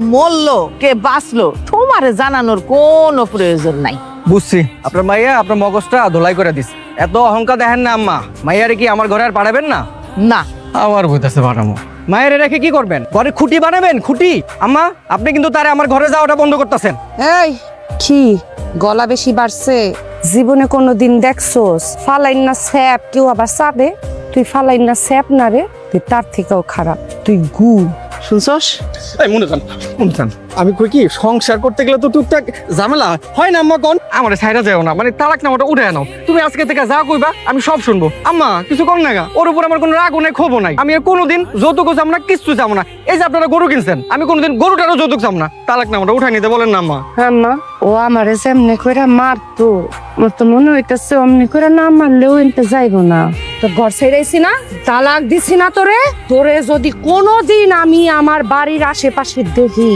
মরলো কে বাঁচলো তোমারে জানানোর কোনো প্রয়োজন নাই। বুঝছি আপনার মাইয়া আপনার মগজটা ধোলাই করে দিস। এত অহংকার দেখেন না আম্মা। মাইয়ারে কি আমার ঘরে আর পাঠাবেন না? না আমার বইতাছে পাঠামো। মায়ের রেখে কি করবেন? ঘরে খুঁটি বানাবেন? খুঁটি? আম্মা আপনি কিন্তু তারে আমার ঘরে যাওয়াটা বন্ধ করতেছেন। এই কি গলা বেশি বাড়ছে? জীবনে কোনোদিন দেখছোস ফালাইন না স্যাপ কেউ আবার চাবে? তুই ফালাইন না স্যাপ না রে, তুই তার থেকেও খারাপ, তুই গু। শুনছস? মনে চান আমি কই কি সংসার করতে গেলে তো টুকটাক ঝামেলা হয় না আম্মা? কোন আমার সাইডা যাও না, মানে তালাক নামাটা উঠে নাও। তুমি আজকে থেকে যা কইবা আমি সব শুনবো। আম্মা কিছু কর না গা, ওর উপর আমার কোনো রাগও নাই, ক্ষোভও নাই। আমি আর কোনোদিন যৌতুক চাম না, কিচ্ছু চাম না। এই যে আপনারা গরু কিনছেন, আমি কোনোদিন গরুটারও যৌতুক চাম না। তালাক নামাটা উঠাই নিতে বলেন না আম্মা। হ্যাঁ মা, ও আমারে যেমনি করে মারতো, আমার তো মনে হইতেছে অমনি করে না মারলেও এনতে যাইবো না। তো ঘর ছেড়েছি না, তালাক দিছি না তোরে। তোরে যদি কোনোদিন আমি আমার বাড়ির আশেপাশে দেখি